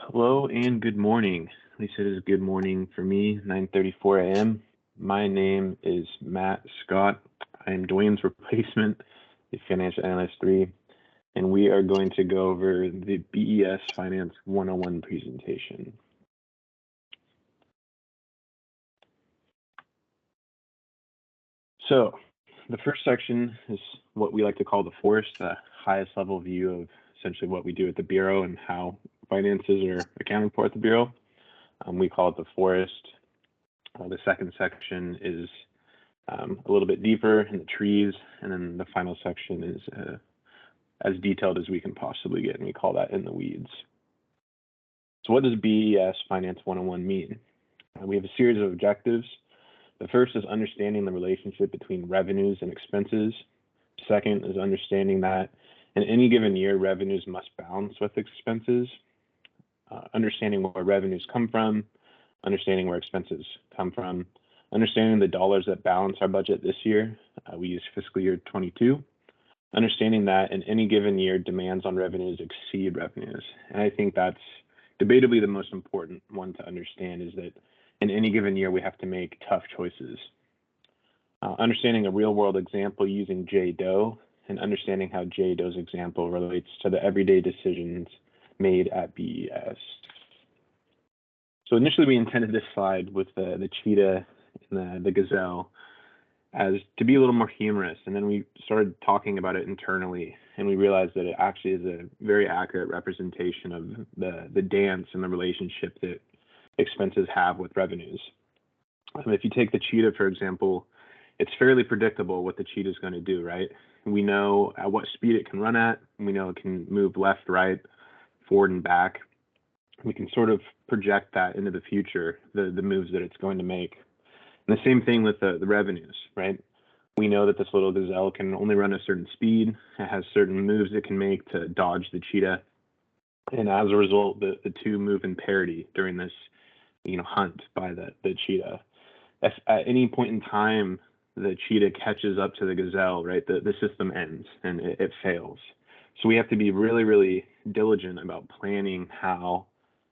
Hello and good morning. At least it is good morning for me, 9:34 a.m. My name is Matt Scott. I am Dwayne's replacement, the Financial Analyst 3, and we are going to go over the BES Finance 101 presentation. So the first section is what we like to call the forest, the highest level view of essentially what we do at the Bureau and how finances are accounted for at the Bureau. We call it the forest. The second section is a little bit deeper in the trees, and then the final section is as detailed as we can possibly get, and we call that in the weeds. So what does BES Finance 101 mean? We have a series of objectives. The first is understanding the relationship between revenues and expenses. Second is understanding that in any given year, revenues must balance with expenses. Understanding where revenues come from, understanding where expenses come from, understanding the dollars that balance our budget this year. We use fiscal year 22. Understanding that in any given year, demands on revenues exceed revenues. And I think that's debatably the most important one to understand, is that in any given year, we have to make tough choices. Understanding a real world example using J. Doe, and understanding how J. Doe's example relates to the everyday decisions made at BES. So initially we intended this slide with the cheetah and the gazelle as to be a little more humorous, and then we started talking about it internally, and we realized that it actually is a very accurate representation of the dance and the relationship that expenses have with revenues. If you take the cheetah, for example, it's fairly predictable what the cheetah is going to do, right? We know at what speed it can run at, and we know it can move left, right, forward and back. We can sort of project that into the future, the moves that it's going to make. And the same thing with the revenues, right? We know that this little gazelle can only run a certain speed. It has certain moves it can make to dodge the cheetah. And as a result, the two move in parity during this, hunt by the cheetah. If at any point in time the cheetah catches up to the gazelle, right, the system ends and it fails. So we have to be really, really diligent about planning how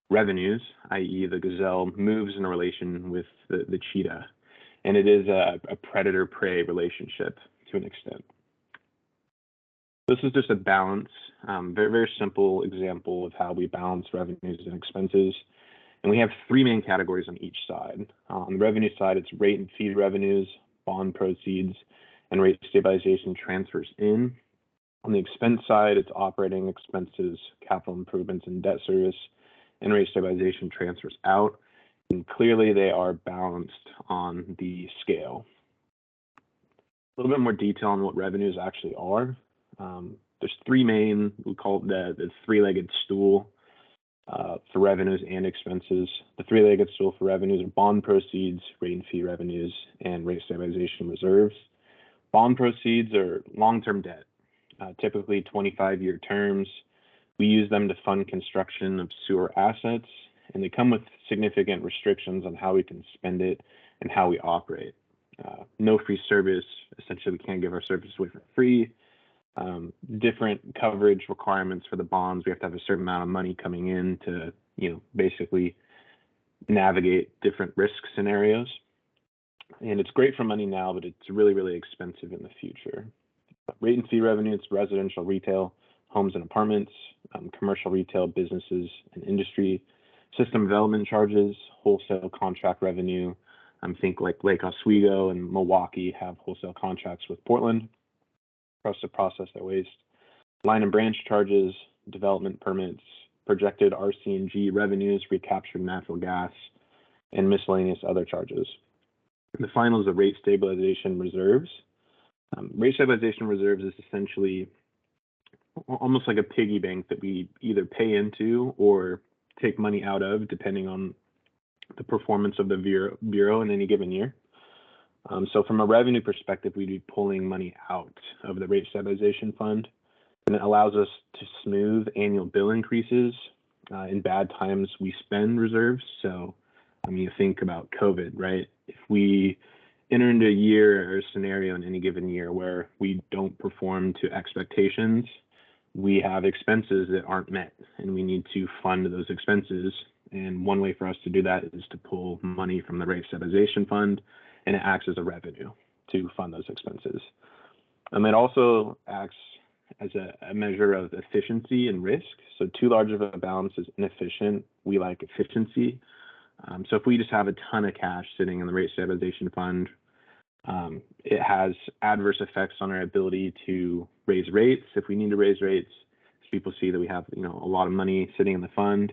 revenues, i.e. the gazelle, moves in relation with the cheetah. And it is a predator-prey relationship to an extent. This is just a balance, very, very simple example of how we balance revenues and expenses. And we have three main categories on each side. On the revenue side, it's rate and fee revenues, bond proceeds, and rate stabilization transfers in. On the expense side, it's operating expenses, capital improvements, and debt service, and rate stabilization transfers out. And clearly they are balanced on the scale. A little bit more detail on what revenues actually are. There's three main, we call it the three-legged stool for revenues and expenses. The three-legged stool for revenues are bond proceeds, rate and fee revenues, and rate stabilization reserves. Bond proceeds are long-term debt, typically 25-year terms. We use them to fund construction of sewer assets, and they come with significant restrictions on how we can spend it and how we operate. No free service, essentially we can't give our service away for free. Different coverage requirements for the bonds. We have to have a certain amount of money coming in to, basically navigate different risk scenarios. And it's great for money now, but it's really, really expensive in the future. Rate and fee revenue, it's residential, retail, homes and apartments, commercial retail, businesses and industry, system development charges, wholesale contract revenue. Think like Lake Oswego and Milwaukee have wholesale contracts with Portland for us to process their waste. Line and branch charges, development permits, projected RC&G revenues, recaptured natural gas, and miscellaneous other charges. And the final is the rate stabilization reserves. Rate stabilization reserves is essentially almost like a piggy bank that we either pay into or take money out of, depending on the performance of the Bureau in any given year. So from a revenue perspective, we'd be pulling money out of the rate stabilization fund, and it allows us to smooth annual bill increases. In bad times, we spend reserves. So you think about COVID, right? If we enter into a year or a scenario in any given year where we don't perform to expectations, we have expenses that aren't met, and we need to fund those expenses. And one way for us to do that is to pull money from the rate stabilization fund, and it acts as a revenue to fund those expenses. It also acts as a measure of efficiency and risk. So too large of a balance is inefficient. We like efficiency. So if we just have a ton of cash sitting in the rate stabilization fund, it has adverse effects on our ability to raise rates. If we need to raise rates, people see that we have a lot of money sitting in the fund.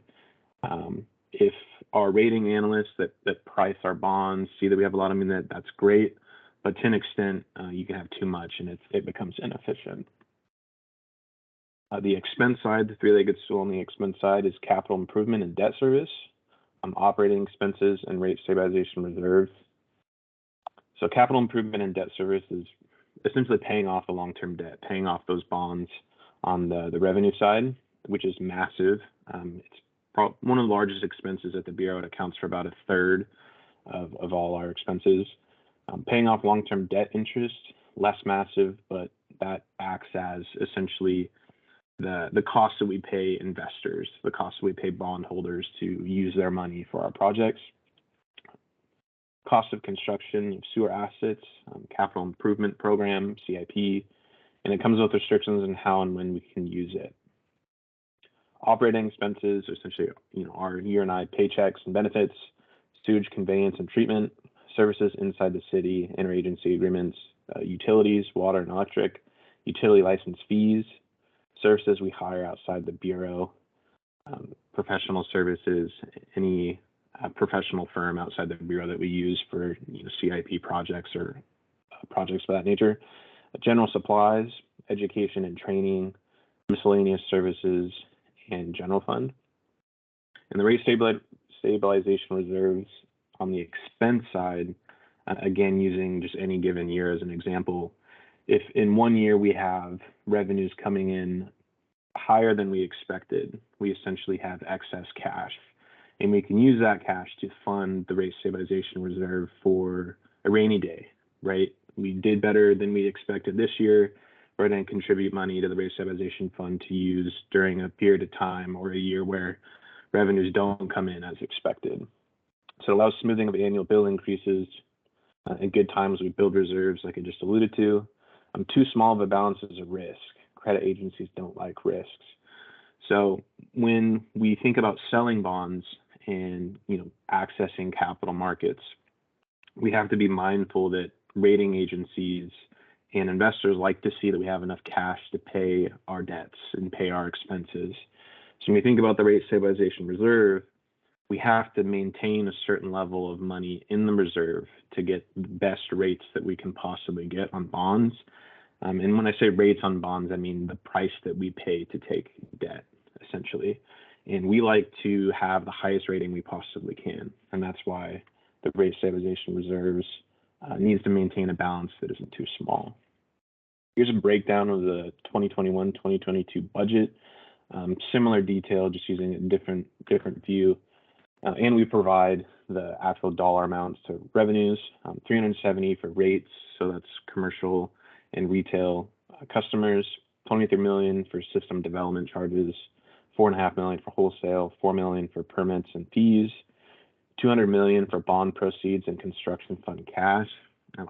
If our rating analysts that price our bonds see that we have a lot of money, that's great. But to an extent, you can have too much and it becomes inefficient. The expense side, the three-legged stool on the expense side is capital improvement and debt service, operating expenses, and rate stabilization reserves. So capital improvement and debt service is essentially paying off the long-term debt, paying off those bonds on the revenue side, which is massive. It's one of the largest expenses at the Bureau. It accounts for about a third of all our expenses. Paying off long-term debt interest, less massive, but that acts as essentially the cost that we pay investors, the cost that we pay bondholders to use their money for our projects. Cost of construction of sewer assets, capital improvement program, CIP, and it comes with restrictions on how and when we can use it. Operating expenses, essentially, our year-and-I paychecks and benefits, sewage conveyance and treatment, services inside the city, interagency agreements, utilities, water and electric, utility license fees, services we hire outside the Bureau, professional services, any professional firm outside the Bureau that we use for CIP projects or projects of that nature, general supplies, education and training, miscellaneous services, and general fund. And the rate stabilization reserves on the expense side, again, using just any given year as an example, if in one year we have revenues coming in higher than we expected, we essentially have excess cash. And we can use that cash to fund the rate stabilization reserve for a rainy day, right? We did better than we expected this year. We're going to contribute money to the rate stabilization fund to use during a period of time or a year where revenues don't come in as expected. So it allows smoothing of annual bill increases. In good times, we build reserves like I just alluded to. Too small of a balance is a risk. Credit agencies don't like risks. So when we think about selling bonds and accessing capital markets, we have to be mindful that rating agencies and investors like to see that we have enough cash to pay our debts and pay our expenses. So when we think about the rate stabilization reserve, we have to maintain a certain level of money in the reserve to get the best rates that we can possibly get on bonds. And when I say rates on bonds, I mean the price that we pay to take debt, essentially. And we like to have the highest rating we possibly can. And that's why the rate stabilization reserves needs to maintain a balance that isn't too small. Here's a breakdown of the 2021-2022 budget. Similar detail, just using a different view. And we provide the actual dollar amounts to revenues, $370 for rates, so that's commercial and retail customers, $23 million for system development charges, $4.5 million for wholesale, $4 million for permits and fees, $200 million for bond proceeds and construction fund cash.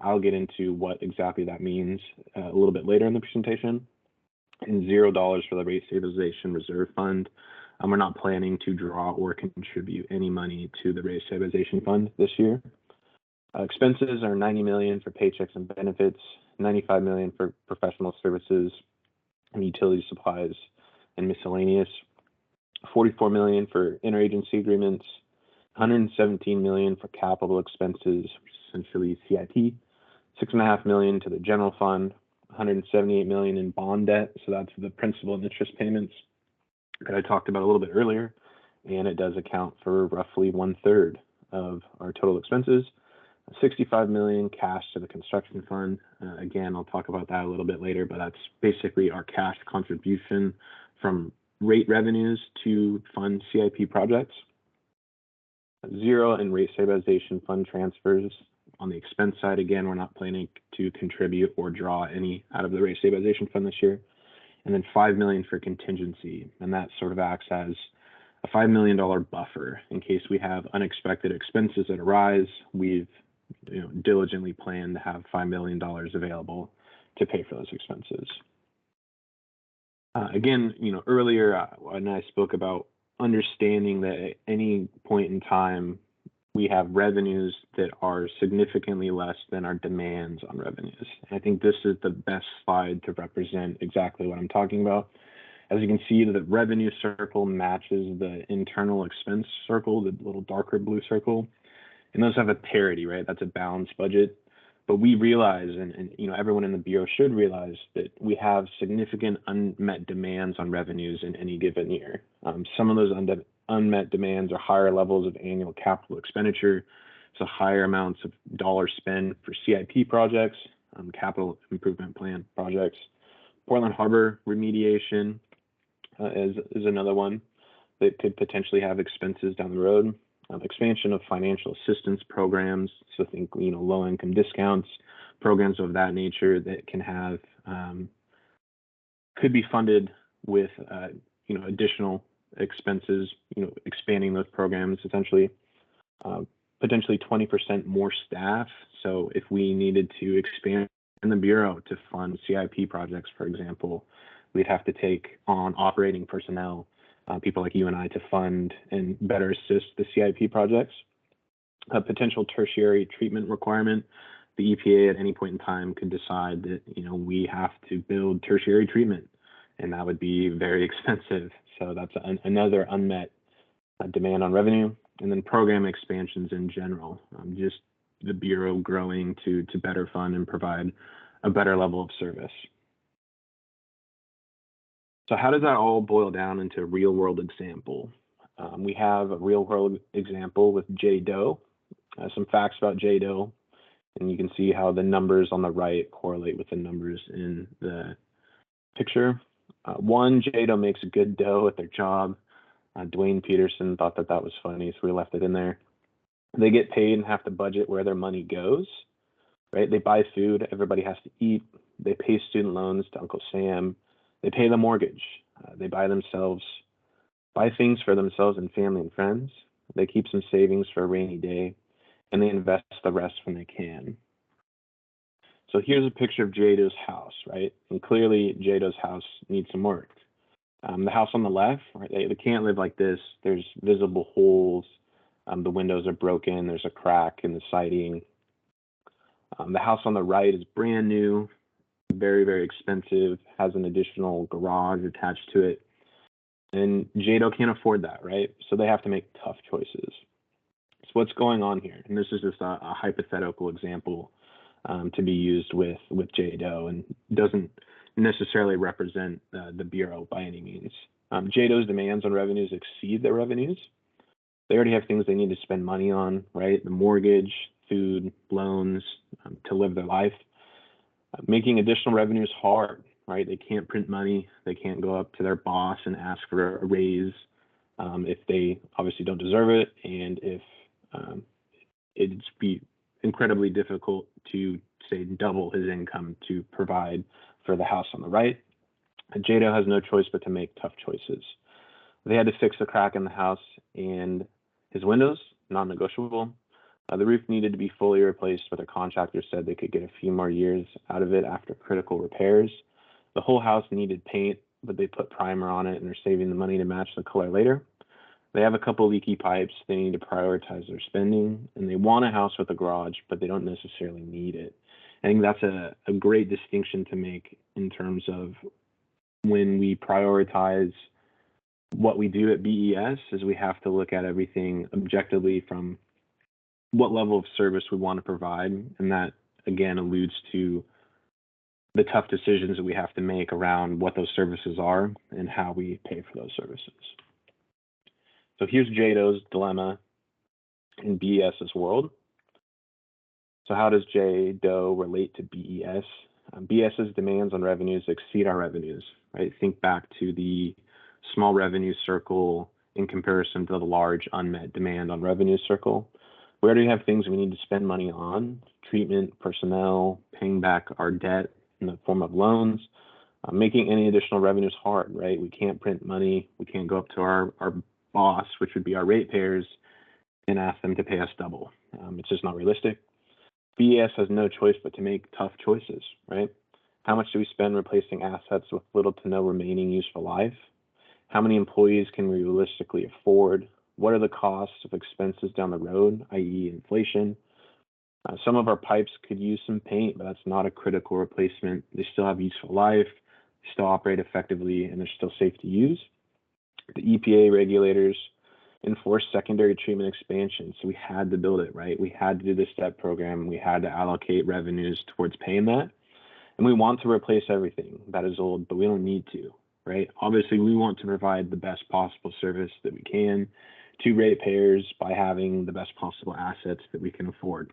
I'll get into what exactly that means a little bit later in the presentation. And $0 for the rate stabilization reserve fund. We're not planning to draw or contribute any money to the rate stabilization fund this year. Expenses are $90 million for paychecks and benefits, $95 million for professional services and utility supplies and miscellaneous, $44 million for interagency agreements, $117 million for capital expenses, essentially CIP, $6.5 million to the general fund, $178 million in bond debt, so that's the principal and interest payments that I talked about a little bit earlier, and it does account for roughly 1/3 of our total expenses. $65 million cash to the construction fund. Again, I'll talk about that a little bit later, but that's basically our cash contribution from rate revenues to fund CIP projects. $0 in rate stabilization fund transfers. On the expense side, again, we're not planning to contribute or draw any out of the rate stabilization fund this year. and then $5 million for contingency, and that sort of acts as a $5 million buffer in case we have unexpected expenses that arise. We've diligently planned to have $5 million available to pay for those expenses. Again, earlier when I spoke about understanding that at any point in time, we have revenues that are significantly less than our demands on revenues. And I think this is the best slide to represent exactly what I'm talking about. As you can see, the revenue circle matches the internal expense circle, the little darker blue circle. And those have a parity, right? That's a balanced budget. But we realize, and everyone in the Bureau should realize, that we have significant unmet demands on revenues in any given year. Some of those unmet demands are higher levels of annual capital expenditure, so higher amounts of dollars spent for CIP projects, capital improvement plan projects. Portland Harbor remediation is another one that could potentially have expenses down the road. Expansion of financial assistance programs, so think low-income discounts, programs of that nature that can have could be funded with additional expenses, expanding those programs essentially. Potentially 20% more staff. So if we needed to expand in the Bureau to fund CIP projects, for example, we'd have to take on operating personnel, people like you and I, to fund and better assist the CIP projects. A potential tertiary treatment requirement. The EPA at any point in time could decide that we have to build tertiary treatment, and that would be very expensive. So that's another unmet demand on revenue. And then program expansions in general, just the Bureau growing to better fund and provide a better level of service. So how does that all boil down into a real world example? We have a real world example with JDOE. Some facts about JDOE, and you can see how the numbers on the right correlate with the numbers in the picture. One, JDOE makes a good dough at their job. Dwayne Peterson thought that was funny, so we left it in there. They get paid and have to budget where their money goes, right? They buy food, everybody has to eat. They pay student loans to Uncle Sam. They pay the mortgage. They buy things for themselves and family and friends. They keep some savings for a rainy day, and they invest the rest when they can. So here's a picture of JDOE's house, right? And clearly JDOE's house needs some work. The house on the left, right, they can't live like this. There's visible holes. The windows are broken. There's a crack in the siding. The house on the right is brand new, very, very expensive, has an additional garage attached to it. And JDOE can't afford that, right? So they have to make tough choices. So what's going on here? And this is just a hypothetical example to be used with JDOE, and doesn't necessarily represent the Bureau by any means. JDOE's demands on revenues exceed their revenues. They already have things they need to spend money on, right? The mortgage, food, loans, to live their life. Making additional revenue is hard, right? They can't print money. They can't go up to their boss and ask for a raise if they obviously don't deserve it, and if it'd be incredibly difficult to, say, double his income to provide for the house on the right. JDOE has no choice but to make tough choices. They had to fix the crack in the house and his windows, non-negotiable. The roof needed to be fully replaced, but the contractor said they could get a few more years out of it after critical repairs. The whole house needed paint, but they put primer on it and are saving the money to match the color later. They have a couple leaky pipes. They need to prioritize their spending, and they want a house with a garage, but they don't necessarily need it. I think that's a great distinction to make in terms of when we prioritize what we do at BES, is we have to look at everything objectively from what level of service we want to provide. And that, again, alludes to the tough decisions that we have to make around what those services are and how we pay for those services. So here's JDOE's dilemma in BES's world. So how does JDOE relate to BES? BES's demands on revenues exceed our revenues, right? Think back to the small revenue circle in comparison to the large unmet demand on revenue circle. We already have things we need to spend money on: treatment, personnel, paying back our debt in the form of loans, Making any additional revenue is hard, right? We can't print money. We can't go up to our boss, which would be our ratepayers, and ask them to pay us double. It's just not realistic. BES has no choice but to make tough choices, right? How much do we spend replacing assets with little to no remaining useful life? How many employees can we realistically afford? What are the costs of expenses down the road, i.e. inflation? Some of our pipes could use some paint, but that's not a critical replacement. They still have useful life, they still operate effectively, and they're still safe to use. The EPA regulators enforced secondary treatment expansion, so we had to build it, right? We had to do the STEP program. We had to allocate revenues towards paying that. And we want to replace everything that is old, but we don't need to, right? Obviously, we want to provide the best possible service that we can to ratepayers by having the best possible assets that we can afford.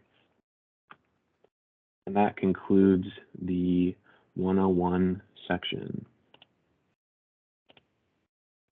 And that concludes the 101 section.